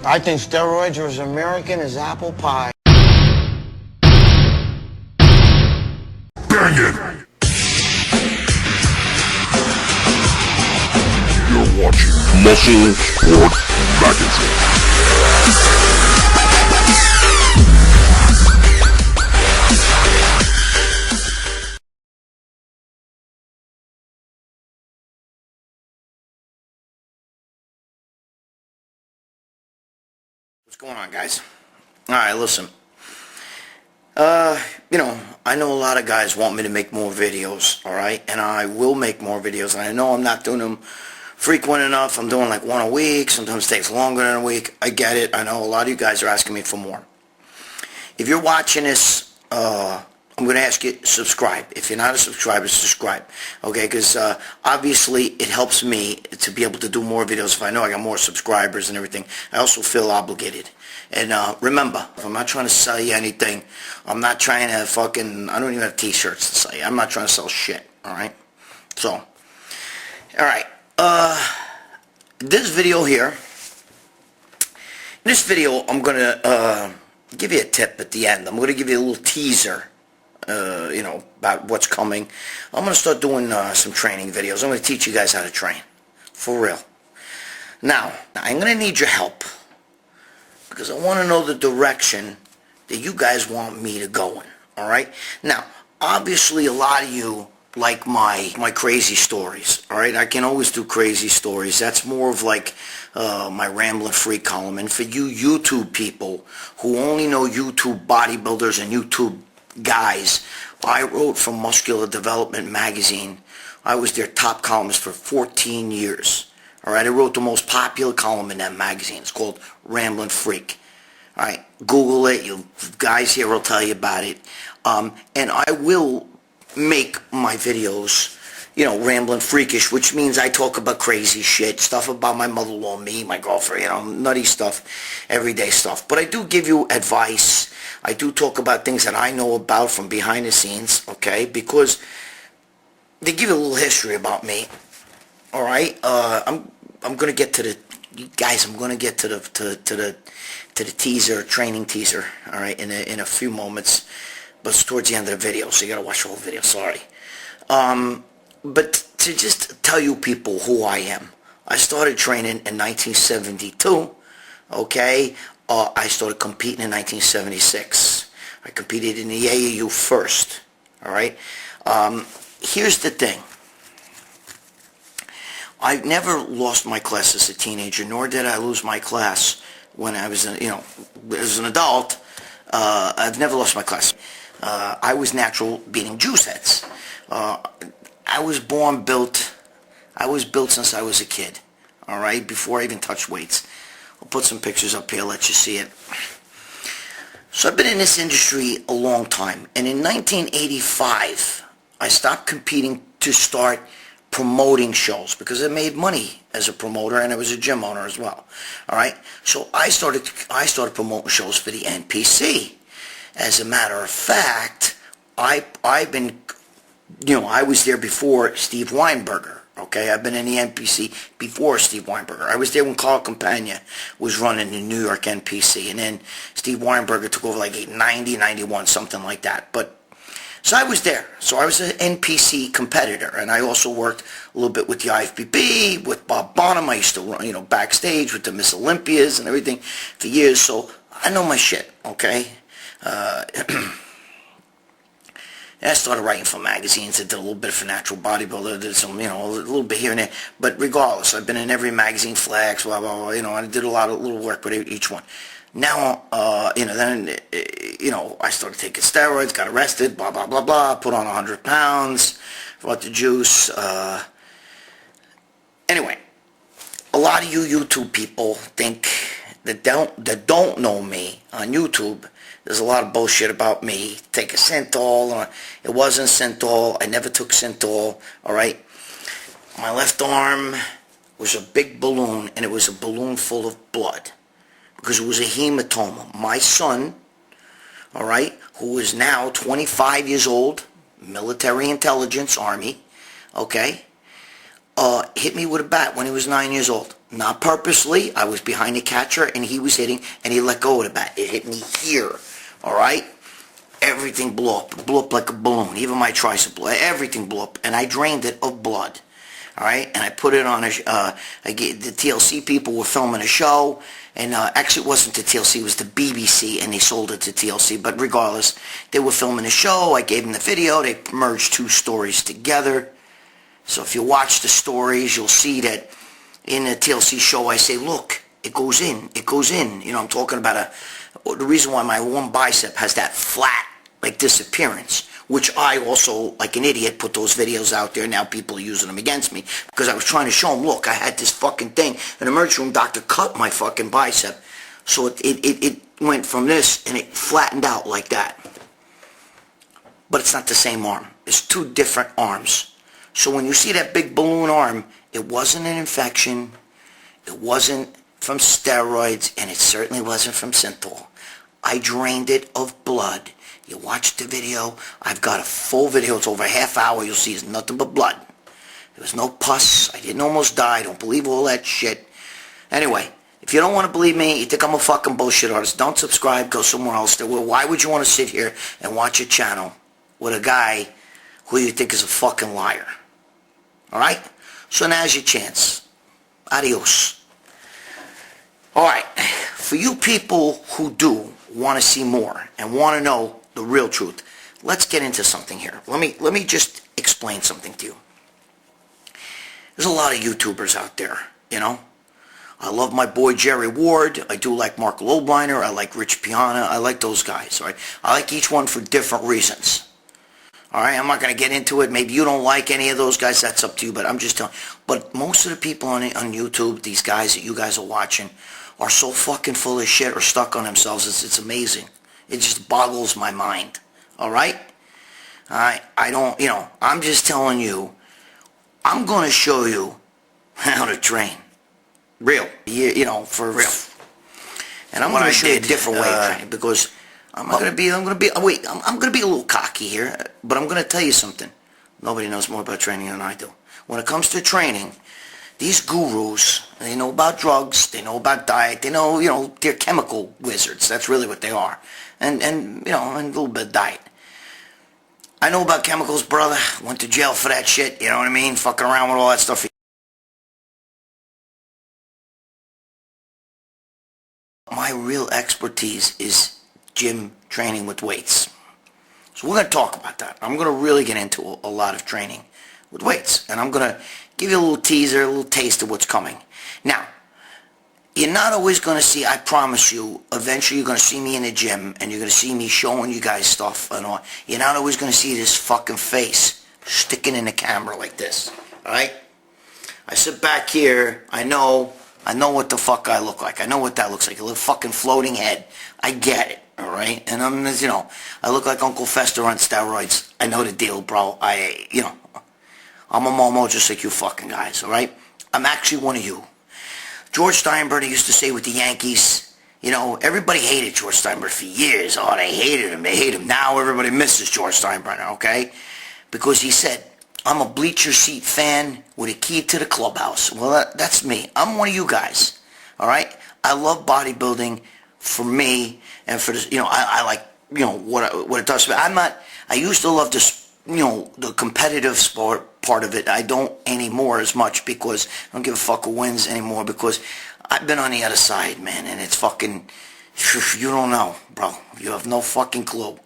I think steroids are as American as apple pie. Bang it! You're watching Muscle Sport Magazine. What's going on, guys? Alright, listen. I know a lot of guys want me to make more videos, alright? And I will make more videos, and I know I'm not doing them frequent enough. I'm doing like one a week. Sometimes it takes longer than a week. I get it. I know a lot of you guys are asking me for more. If you're watching this, I'm going to ask you to subscribe. If you're not a subscriber, subscribe. Okay, because obviously it helps me to be able to do more videos if I know I got more subscribers and everything. I also feel obligated. And remember, I'm not trying to sell you anything. I'm not trying to I don't even have t-shirts to sell you. I'm not trying to sell shit, alright? So, alright. This video here, in this video I'm going to give you a tip at the end. I'm going to give you a little teaser, about what's coming. I'm going to start doing some training videos. I'm going to teach you guys how to train. For real. Now, I'm going to need your help, because I want to know the direction that you guys want me to go in. Alright? Now, obviously a lot of you like my crazy stories. Alright? I can always do crazy stories. That's more of like my Ramblin' Freak column. And for you YouTube people who only know YouTube bodybuilders and YouTube guys, I wrote for Muscular Development magazine. I was their top columnist for 14 years. Alright, I wrote the most popular column in that magazine. It's called Ramblin' Freak. Alright, Google it. You guys here will tell you about it. And I will make my videos, Ramblin' Freakish, which means I talk about crazy shit, stuff about my mother-in-law, me, my girlfriend, nutty stuff, everyday stuff. But I do give you advice. I do talk about things that I know about from behind the scenes, okay? Because they give you a little history about me. All right, I'm gonna get to the guys. I'm gonna get to the teaser, training teaser. All right, in a few moments, but it's towards the end of the video, so you gotta watch the whole video. Sorry, but to just tell you people who I am. I started training in 1972. Okay, I started competing in 1976. I competed in the AAU first. All right, here's the thing. I never lost my class as a teenager, nor did I lose my class when I was, as an adult. I've never lost my class. I was natural beating juice heads. I was built since I was a kid, all right, before I even touched weights. I'll put some pictures up here, let you see it. So I've been in this industry a long time, and in 1985, I stopped competing to start promoting shows, because I made money as a promoter, and I was a gym owner as well. All right, so I started promoting shows for the NPC. As a matter of fact, I've been, I was there before Steve Weinberger. Okay, I've been in the NPC before Steve Weinberger. I was there when Carl Campagna was running the New York NPC, and then Steve Weinberger took over like 90, 91, something like that. But so I was there. So I was an NPC competitor, and I also worked a little bit with the IFBB, with Bob Bonham. I used to run, backstage with the Miss Olympias and everything for years. So I know my shit, okay? And I started writing for magazines. I did a little bit for Natural Bodybuilder. Did some, a little bit here and there. But regardless, I've been in every magazine, Flex, blah, blah, blah. And I did a lot of little work with each one. Now, then, I started taking steroids, got arrested, blah, blah, blah, blah, put on 100 pounds, bought the juice. Anyway, a lot of you YouTube people think that don't know me on YouTube. There's a lot of bullshit about me. Take a Synthol. It wasn't Synthol. I never took Synthol, all right? My left arm was a big balloon, and it was a balloon full of blood, because it was a hematoma. My son, all right, who is now 25 years old, military intelligence, Army, okay, hit me with a bat when he was 9 years old. Not purposely. I was behind the catcher, and he was hitting, and he let go of the bat. It hit me here, all right? Everything blew up like a balloon. Even my tricep blew, everything blew up, and I drained it of blood, all right? And I put it on the TLC people were filming a show, and actually it wasn't the TLC, it was the BBC, and they sold it to TLC, but regardless, they were filming a show. I gave them the video. They merged two stories together. So if you watch the stories, you'll see that in the TLC show, I say, look, it goes in. You know, I'm talking about the reason why my one bicep has that flat, like this appearance, which I also, like an idiot, put those videos out there. Now people are using them against me because I was trying to show them, look, I had this fucking thing. An emergency room doctor cut my fucking bicep. So it went from this and it flattened out like that. But it's not the same arm. It's two different arms. So when you see that big balloon arm, it wasn't an infection, it wasn't from steroids, and it certainly wasn't from Synthol. I drained it of blood. You watch the video. I've got a full video. It's over a half hour. You'll see it's nothing but blood. There was no pus. I didn't almost die. Don't believe all that shit. Anyway, if you don't want to believe me, you think I'm a fucking bullshit artist, don't subscribe. Go somewhere else. Why would you want to sit here and watch a channel with a guy who you think is a fucking liar? All right? So now's your chance. Adios. All right. For you people who do want to see more and want to know the real truth, let's get into something here. Let me just explain something to you. There's a lot of YouTubers out there, you know. I love my boy Jerry Ward. I do like Mark Lobliner. I like Rich Piana. I like those guys, all right? I like each one for different reasons. All right, I'm not going to get into it. Maybe you don't like any of those guys. That's up to you, but I'm just telling. But most of the people on YouTube, these guys that you guys are watching, are so fucking full of shit or stuck on themselves. It's amazing. It just boggles my mind. All right? I don't, you know, I'm just telling you, I'm going to show you how to train. Real. You know, for real. And I'm going to show you a different way of training because I'm going to be a little cocky here, but I'm going to tell you something. Nobody knows more about training than I do. When it comes to training, these gurus, they know about drugs, they know about diet, they know, you know, they're chemical wizards. That's really what they are. And you know, and a little bit of diet. I know about chemicals, brother. Went to jail for that shit, you know what I mean? Fucking around with all that stuff. My real expertise is gym training with weights. So we're going to talk about that. I'm going to really get into a lot of training with weights. And I'm going to give you a little teaser, a little taste of what's coming. Now, you're not always going to see, I promise you, eventually you're going to see me in the gym and you're going to see me showing you guys stuff and all. You're not always going to see this fucking face sticking in the camera like this. Alright? I sit back here, I know what the fuck I look like. I know what that looks like. A little fucking floating head. I get it. All right? And I'm, you know, I look like Uncle Fester on steroids. I know the deal, bro. You know, I'm a Momo just like you fucking guys, all right? I'm actually one of you. George Steinbrenner used to say with the Yankees, you know, everybody hated George Steinbrenner for years. Oh, they hated him. They hate him. Now everybody misses George Steinbrenner, okay? Because he said, I'm a bleacher seat fan with a key to the clubhouse. Well, that's me. I'm one of you guys, all right? I love bodybuilding for me and for this, you know, I like, you know, what it does for me. I used to love this, you know, the competitive sport part of it. I don't anymore as much because I don't give a fuck who wins anymore because I've been on the other side, man, and it's fucking, you don't know, bro. You have no fucking clue.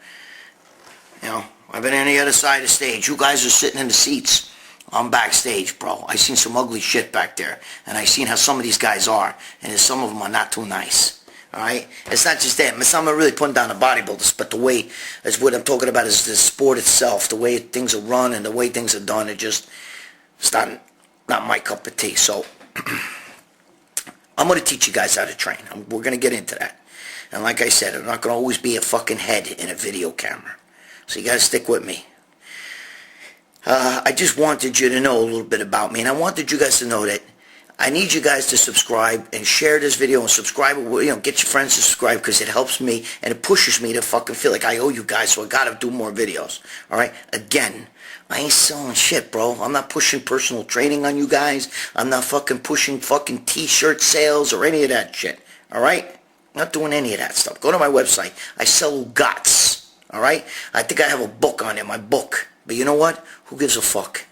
You know, I've been on the other side of the stage. You guys are sitting in the seats. I'm backstage, bro. I seen some ugly shit back there, and I seen how some of these guys are, and some of them are not too nice. All right, it's not just that. Some are really putting down the bodybuilders, but the way, that's what I'm talking about, is the sport itself, the way things are run and the way things are done. It's not my cup of tea. So I'm going to teach you guys how to train. We're going to get into that. And like I said, I'm not going to always be a fucking head in a video camera. So you got to stick with me. I just wanted you to know a little bit about me, and I wanted you guys to know that I need you guys to subscribe and share this video and subscribe. You know, get your friends to subscribe because it helps me and it pushes me to fucking feel like I owe you guys, so I got to do more videos. All right? Again, I ain't selling shit, bro. I'm not pushing personal training on you guys. I'm not fucking pushing fucking t-shirt sales or any of that shit. All right? I'm not doing any of that stuff. Go to my website. I sell guts. All right? I think I have a book on it, my book. But you know what? Who gives a fuck?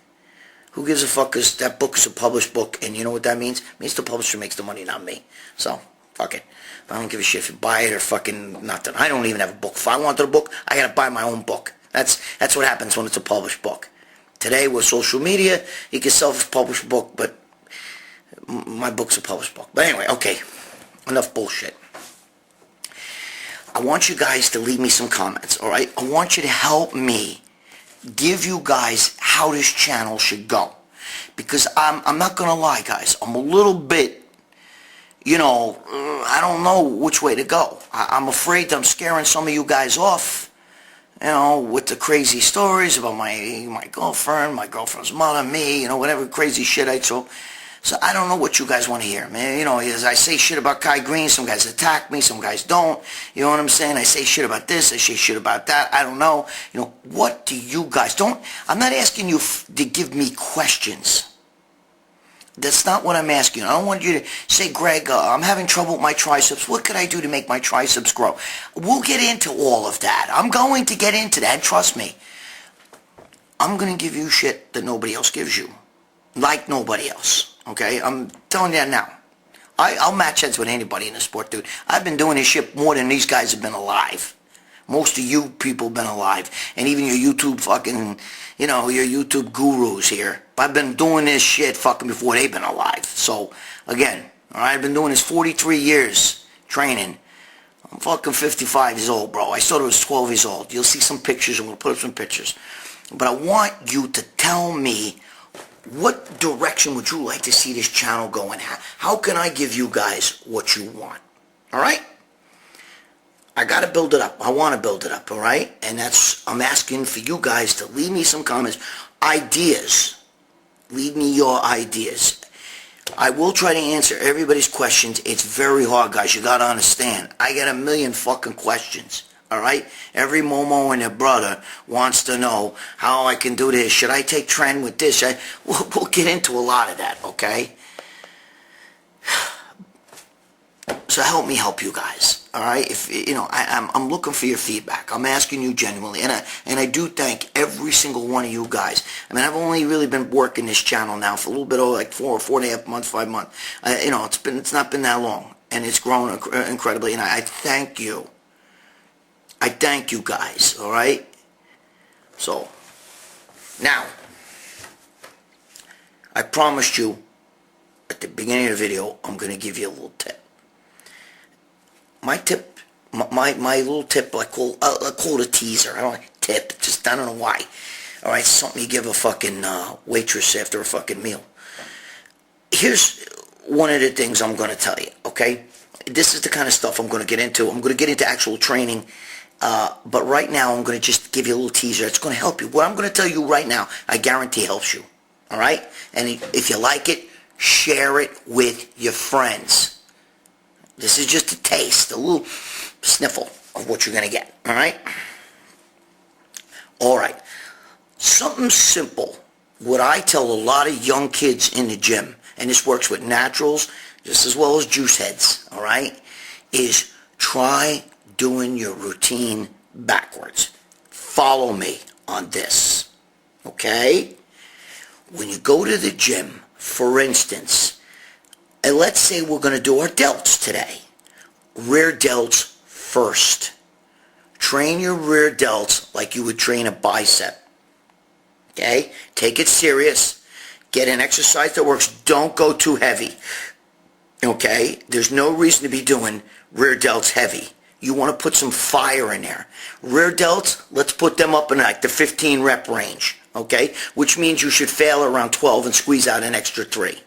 Who gives a fuck? Because that book is a published book, and you know what that means? It means the publisher makes the money, not me. So, fuck it. I don't give a shit if you buy it or fucking nothing. I don't even have a book. If I wanted a book, I gotta buy my own book. That's what happens when it's a published book. Today with social media, you can self-publish a book, but my book's a published book. But anyway, okay, enough bullshit. I want you guys to leave me some comments, all right? I want you to help me give you guys how this channel should go. Because I'm not going to lie, guys. I'm a little bit, I don't know which way to go. I'm afraid I'm scaring some of you guys off. With the crazy stories about my girlfriend, my girlfriend's mother, me, whatever crazy shit I told. So I don't know what you guys want to hear, man. As I say shit about Kai Green, some guys attack me, some guys don't. You know what I'm saying? I say shit about this, I say shit about that. I don't know. What do you guys I'm not asking you to give me questions. That's not what I'm asking. I don't want you to say, Greg, I'm having trouble with my triceps. What could I do to make my triceps grow? We'll get into all of that. I'm going to get into that. Trust me. I'm going to give you shit that nobody else gives you. Like nobody else. Okay? I'm telling you that now. I'll match heads with anybody in the sport, dude. I've been doing this shit more than these guys have been alive. Most of you people have been alive. And even your YouTube fucking, your YouTube gurus here. I've been doing this shit fucking before they've been alive. So, again, alright, I've been doing this 43 years training. I'm fucking 55 years old, bro. I started when I was 12 years old. You'll see some pictures. I'm going to put up some pictures. But I want you to tell me what direction would you like to see this channel go in? How can I give you guys what you want? Alright? I got to build it up. I want to build it up, all right? And I'm asking for you guys to leave me some comments. Ideas. Leave me your ideas. I will try to answer everybody's questions. It's very hard, guys. You got to understand. I got a million fucking questions, all right? Every Momo and their brother wants to know how I can do this. Should I take trend with this? We'll get into a lot of that, okay? So help me help you guys, all right? If I'm looking for your feedback. I'm asking you genuinely, and I do thank every single one of you guys. I mean, I've only really been working this channel now for a little bit over like 4.5 months, 5 months. It's not been that long, and it's grown incredibly. And I thank you. I thank you guys, all right? So now, I promised you at the beginning of the video, I'm going to give you a little tip. My tip, my little tip, I'll call it a teaser. I don't like tip, I don't know why. All right, something you give a fucking waitress after a fucking meal. Here's one of the things I'm going to tell you, okay? This is the kind of stuff I'm going to get into. I'm going to get into actual training, but right now I'm going to just give you a little teaser. It's going to help you. What I'm going to tell you right now, I guarantee helps you, all right? And if you like it, share it with your friends. This is just a taste, a little sniffle of what you're going to get, all right? All right. Something simple, what I tell a lot of young kids in the gym, and this works with naturals just as well as juice heads, all right, is try doing your routine backwards. Follow me on this, okay? When you go to the gym, for instance, and let's say we're going to do our delts today. Rear delts first. Train your rear delts like you would train a bicep. Okay? Take it serious. Get an exercise that works. Don't go too heavy. Okay? There's no reason to be doing rear delts heavy. You want to put some fire in there. Rear delts, let's put them up in like the 15 rep range. Okay? Which means you should fail around 12 and squeeze out an extra 3.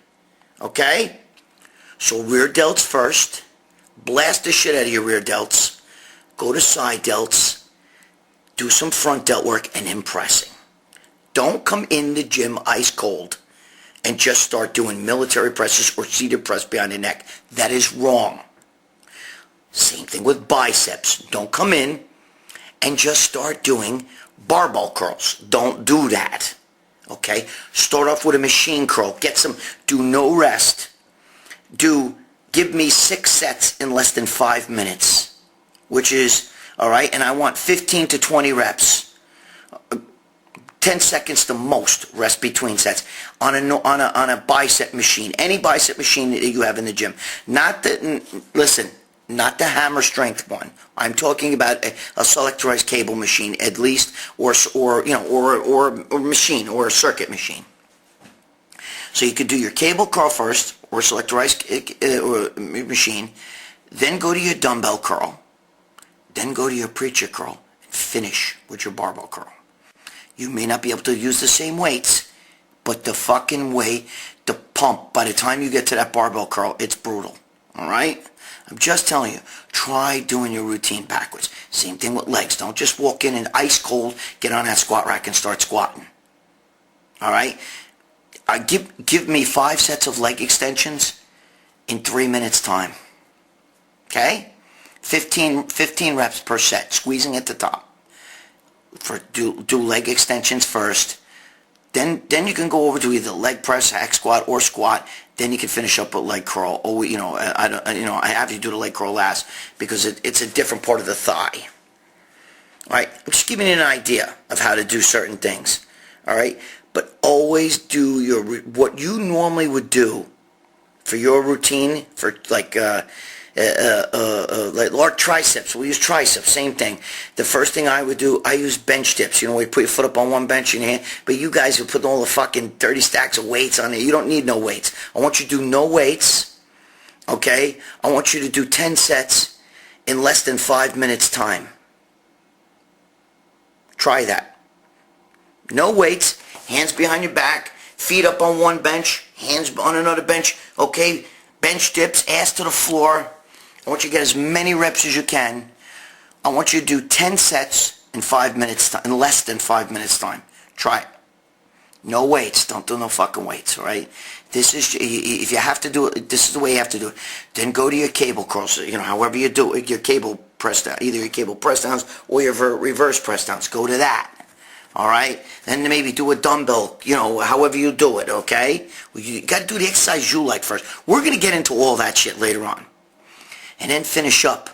Okay? So rear delts first. Blast the shit out of your rear delts. Go to side delts. Do some front delt work and then pressing. Don't come in the gym ice cold and just start doing military presses or seated press behind the neck. That is wrong. Same thing with biceps. Don't come in and just start doing barbell curls. Don't do that. Okay? Start off with a machine curl. Do no rest. Give me 6 sets in less than 5 minutes, which is, all right, and I want 15 to 20 reps. 10 seconds the most rest between sets on a bicep machine, any bicep machine that you have in the gym. Not the hammer strength one. I'm talking about a selectorized cable machine at least, or machine, or a circuit machine. So you could do your cable curl first, or selectorized machine, then go to your dumbbell curl, then go to your preacher curl, and finish with your barbell curl. You may not be able to use the same weights, but the fucking way, the pump, by the time you get to that barbell curl, it's brutal. All right? I'm just telling you, try doing your routine backwards. Same thing with legs. Don't just walk in and ice cold, get on that squat rack and start squatting. All right? Give me 5 sets of leg extensions in 3 minutes time. Okay? 15 reps per set, squeezing at the top. Do leg extensions first. Then you can go over to either leg press, hack squat, or squat. Then you can finish up with leg curl. Or I have you do the leg curl last because it's a different part of the thigh. All right, I'm just giving you an idea of how to do certain things. All right, but always do what you normally would do for your routine for like large triceps. We use triceps, same thing. The first thing I would do, I use bench dips. You know, where you put your foot up on one bench in your hand. But you guys who put all the fucking 30 stacks of weights on there, you don't need no weights. I want you to do no weights, okay? I want you to do 10 sets in less than 5 minutes time. Try that. No weights, hands behind your back, feet up on one bench, hands on another bench, okay? Bench dips, ass to the floor. I want you to get as many reps as you can. I want you to do 10 sets in 5 minutes, in less than 5 minutes time. Try it. No weights. Don't do no fucking weights, all right? This is, if you have to do it, this is the way you have to do it. Then go to your cable curls, however you do it, your cable press down, either your cable press downs or your reverse press downs. Go to that. All right? Then maybe do a dumbbell, however you do it, okay? You got to do the exercise you like first. We're going to get into all that shit later on. And then finish up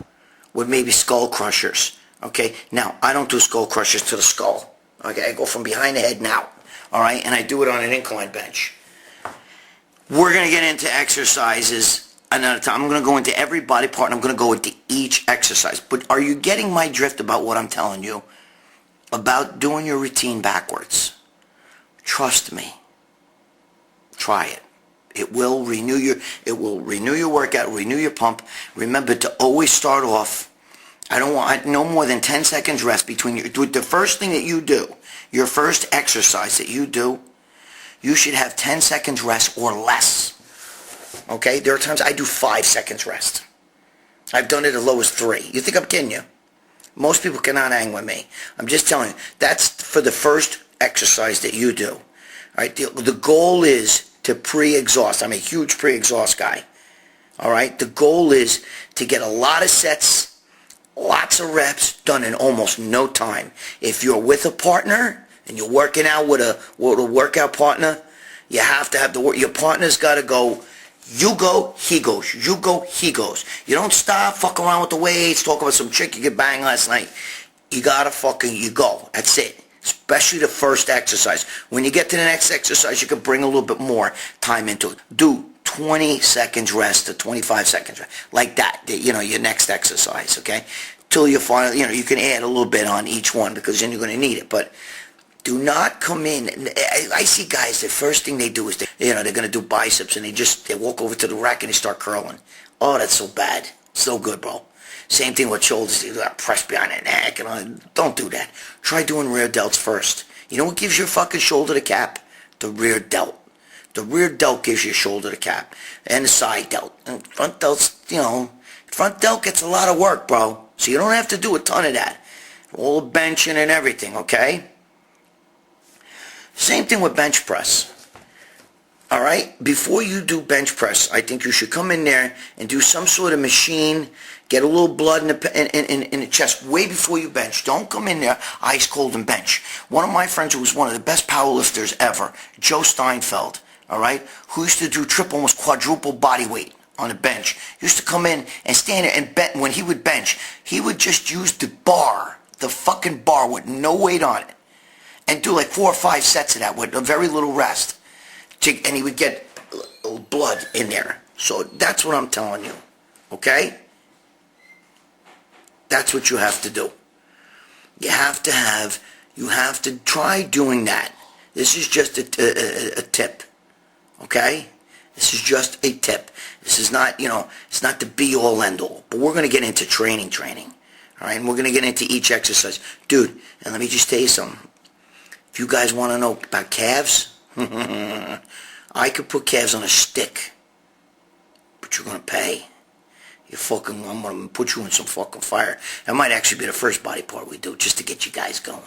with maybe skull crushers, okay? Now, I don't do skull crushers to the skull, okay? I go from behind the head and out, all right? And I do it on an incline bench. We're going to get into exercises another time. I'm going to go into every body part, and I'm going to go into each exercise. But are you getting my drift about what I'm telling you about doing your routine backwards? Trust me. Try it. It will renew your workout, renew your pump. Remember to always start off. I want no more than 10 seconds rest between the first thing that you do, your first exercise that you do, you should have 10 seconds rest or less. Okay? There are times I do 5 seconds rest. I've done it as low as 3. You think I'm kidding you? Most people cannot hang with me. I'm just telling you, that's for the first exercise that you do. All right? The goal is to pre-exhaust. I'm a huge pre-exhaust guy. All right? The goal is to get a lot of sets, lots of reps done in almost no time. If you're with a partner and you're working out with a workout partner, you have to have your partner's got to go. You go, he goes. You go, he goes. You don't stop, fuck around with the weights, talk about some chick you get banged last night. You gotta you go. That's it. Especially the first exercise. When you get to the next exercise, you can bring a little bit more time into it. Do 20 seconds rest to 25 seconds rest. Like that, your next exercise, okay? Till you finally, you can add a little bit on each one because then you're going to need it. But do not come in. I see guys, the first thing they do is, they're going to do biceps and they walk over to the rack and they start curling. Oh, that's so bad. So good, bro. Same thing with shoulders. You got to press behind the neck. Don't do that. Try doing rear delts first. You know what gives your fucking shoulder the cap? The rear delt. The rear delt gives your shoulder the cap. And the side delt. And front delt's, front delt gets a lot of work, bro. So you don't have to do a ton of that. All the benching and everything, okay? Same thing with bench press. All right? Before you do bench press, I think you should come in there and do some sort of machine, get a little blood in the chest way before you bench. Don't come in there ice cold and bench. One of my friends who was one of the best powerlifters ever, Joe Steinfeld, all right, who used to do triple, almost quadruple body weight on the bench, used to come in and stand there and bench. When he would bench, he would just use the bar, the fucking bar with no weight on it, and do like 4 or 5 sets of that with a very little rest. And he would get blood in there. So that's what I'm telling you, okay? That's what you have to do. You have to try doing that. This is just a tip, okay? This is just a tip. This is not, it's not the be-all, end-all. But we're going to get into training, all right? And we're going to get into each exercise. Dude, and let me just tell you something. If you guys want to know about calves, I could put calves on a stick, but you're going to pay. I'm going to put you in some fucking fire. That might actually be the first body part we do, just to get you guys going.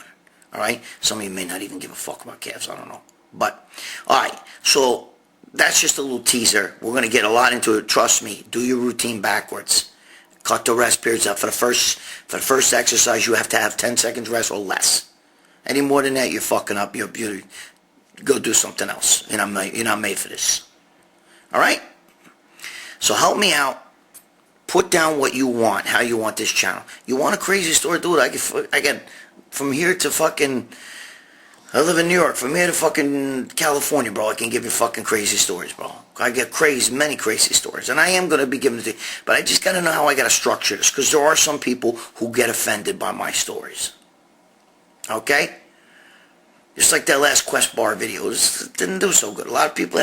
All right? Some of you may not even give a fuck about calves. I don't know. But, all right. So, that's just a little teaser. We're going to get a lot into it. Trust me. Do your routine backwards. Cut the rest periods out. For the first exercise, you have to have 10 seconds rest or less. Any more than that, you're fucking up. You go do something else. You're not made for this. All right? So help me out. Put down what you want, how you want this channel. You want a crazy story? Do it. I get from here to fucking... I live in New York. From here to fucking California, bro, I can give you fucking crazy stories, bro. I get many crazy stories. And I am going to be giving it to you. But I just got to know how I got to structure this. Because there are some people who get offended by my stories. Okay? Just like that last Quest Bar video. It didn't do so good. A lot of people,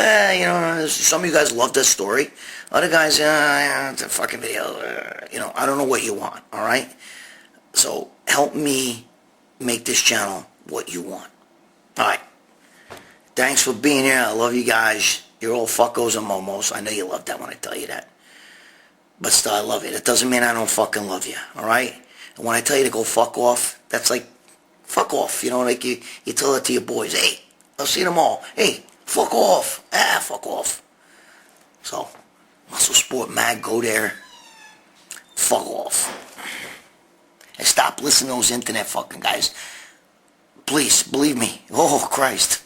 some of you guys love this story. Other guys, it's a fucking video. I don't know what you want, all right? So help me make this channel what you want. All right. Thanks for being here. I love you guys. You're all fuckos and momos. I know you love that when I tell you that. But still, I love you. That doesn't mean I don't fucking love you, all right? And when I tell you to go fuck off, that's like, fuck off. Like you tell it to your boys. Hey, I'll see them all. Hey, fuck off. Fuck off. So, Muscle Sport Mag, go there. Fuck off. And stop listening to those internet fucking guys. Please, believe me. Oh, Christ.